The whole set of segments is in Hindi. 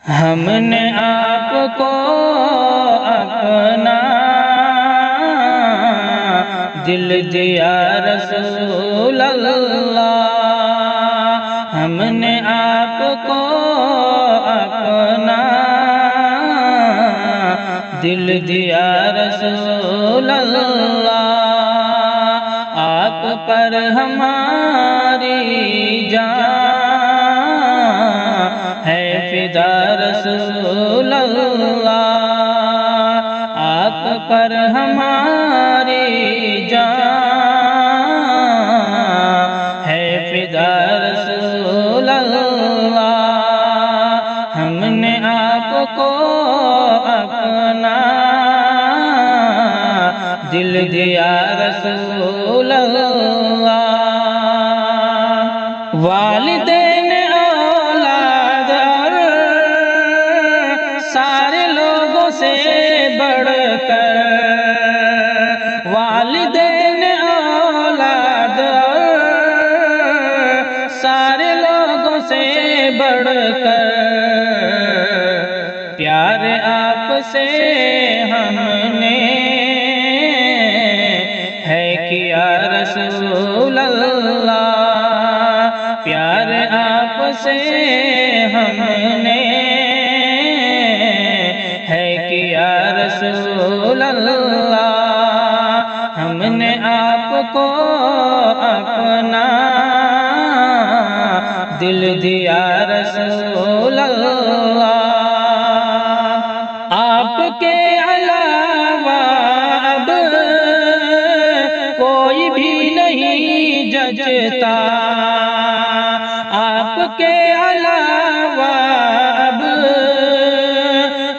हमने आपको अपना दिल दिया रसूल अल्लाह। हमने आपको अपना दिल दिया रसूल अल्लाह। आप पर हमारी जान है फिदा रसूल अल्लाह। आप पर हमारी जान है फिदा रसूल अल्लाह। हमने आपको अपना दिल दिया रसूल अल्लाह। वालिदैन औलाद और सारे लोगों से बढ़कर, वालिदैन औलाद और सारे लोगों से बढ़कर प्यार आपसे हमने है किया रसूल अल्लाह। प्यार आपसे हमने है किया रसूल अल्लाह। हमने आपको अपना दिल दिया रसूल अल्लाह। आपके अलावा अब कोई भी नहीं जचता, आपके अलावा अब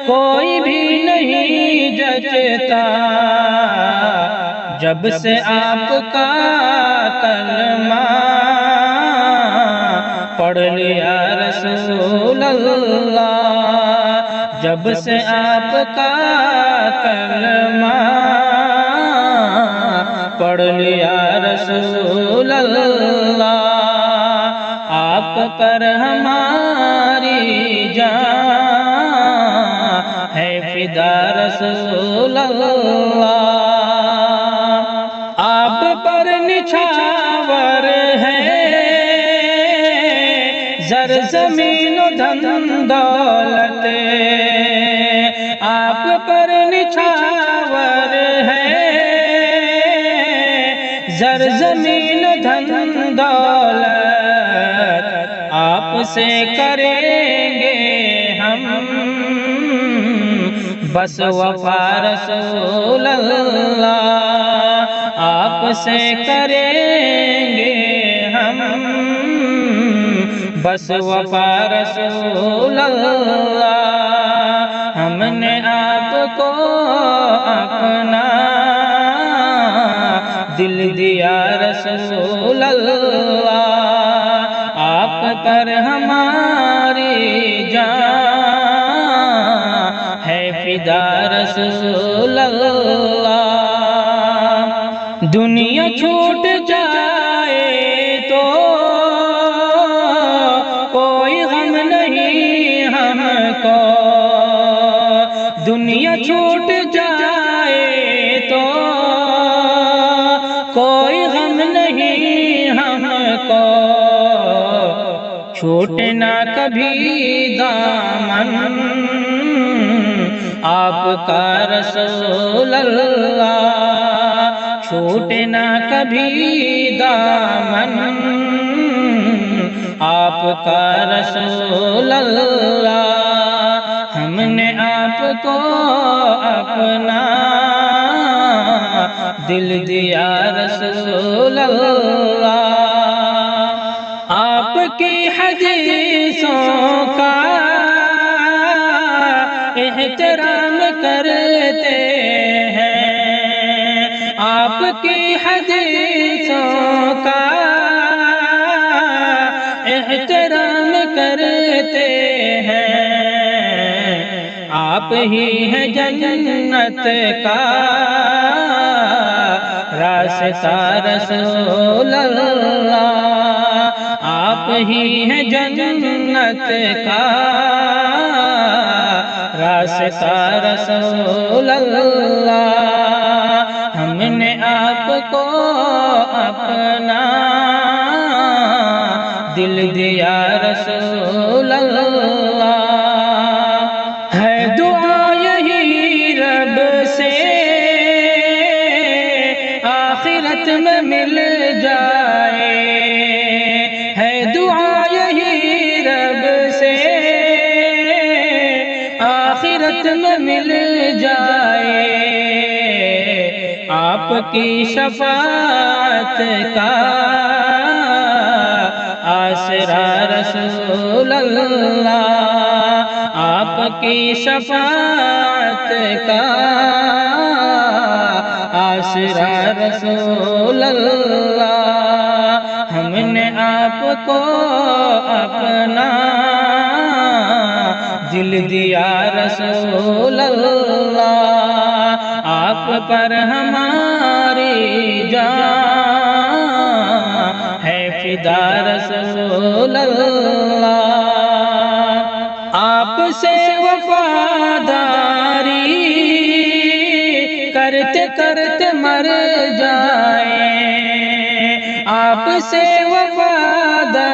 कोई भी नहीं जचता। जब से आपका कलमा पढ़ लिया रसूल अल्लाह। जब से आपका कलमा पढ़ लिया रसूल अल्लाह। आप पर हमारी जान है फिदा रसूल अल्लाह। आप पर निछावर है ज़र ज़मीन धन दौलत। आप पर निछावर है ज़र ज़मीन धन दौलत। आपसे करेंगे हम बस वफा रसूल अल्लाह। आपसे करेंगे हम बस वफा रसूल अल्लाह। हमने आपको अपना दिल दिया रसूल अल्लाह। आप पर हमारी जान है फिदा रसूल अल्लाह। दुनिया छूट जाए तो कोई गम नहीं हमको, दुनिया छूट जाए तो कोई गम नहीं हमको। छूटे ना कभी दामन आपका रसूल अल्लाह। छूटे ना कभी दामन आपका रसूल अल्लाह। हमने आपको अपना दिल दिया रसूल अल्लाह। आपकी हदीसों का एहतराम करते हैं, आपकी हदीसों का एहतराम करते हैं। आप ही हैं जन्नत का रास्ता रसूल अल्लाह। आप ही हैं जन्नत का रास्ता रसूल अल्लाह, हमने आपको अपना दिल दिया रसूल अल्लाह। है दुआ यही रब से आखिरत में मिल जाए, है दुआ यही रब से आखिरत में मिल जाए। आपकी शफाअत का आसरा रसूल अल्लाह, आपकी शफाअत का आसरा रसूल अल्लाह। हमने आपको अपना दिल दिया रसूल अल्लाह, आप पर हमारी जान है फिदा रसूल अल्लाह। आपसे वफादारी करते करते मर जाए, आपसे वफादारी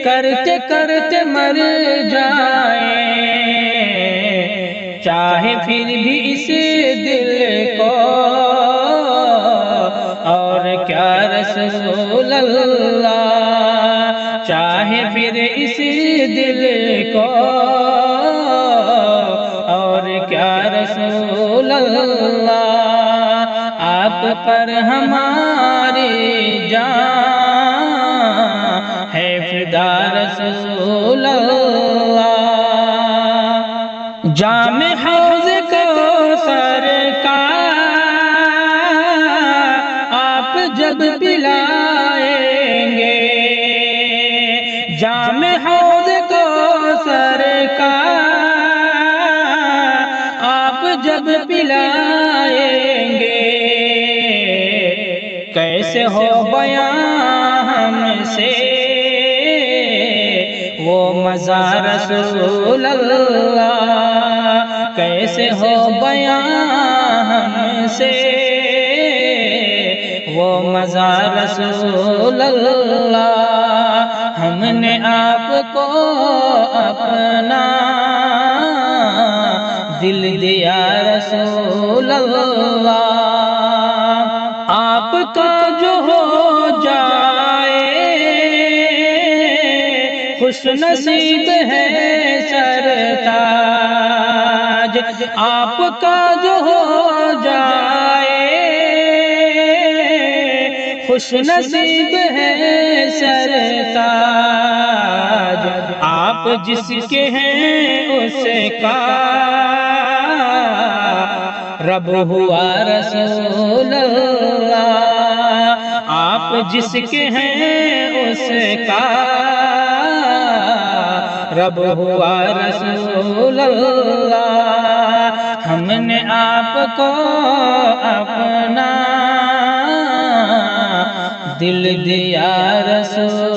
करते करते मर जाए। चाहे फिर भी इस दिल को और क्या रसूल अल्लाह, चाहे फिर इस दिल को और क्या रसूल अल्लाह। आप पर हमारी जान है फिदा रसूल अल्लाह। जामे हौज़ कौसर का आप जब पिलाएंगे, जामे हौज़ कौसर का आप जब पिलाएंगे। कैसे हो बयां हमसे वो मज़ा रसूल अल्लाह, कैसे हो बयां हमसे वो मज़ा रसूल अल्लाह। हमने आपको अपना दिल दिया रसूल अल्लाह। आपका जो हो जाए खुश नसीब है सरताज, आपका जो हो जाए खुश नसीब है सरताज। आप जिसके हैं उसका रब हुआ रसूल अल्लाह, आप जिसके हैं उसका रब हुआ रसूल अल्लाह। हमने आपको अपना दिल दिया रसूल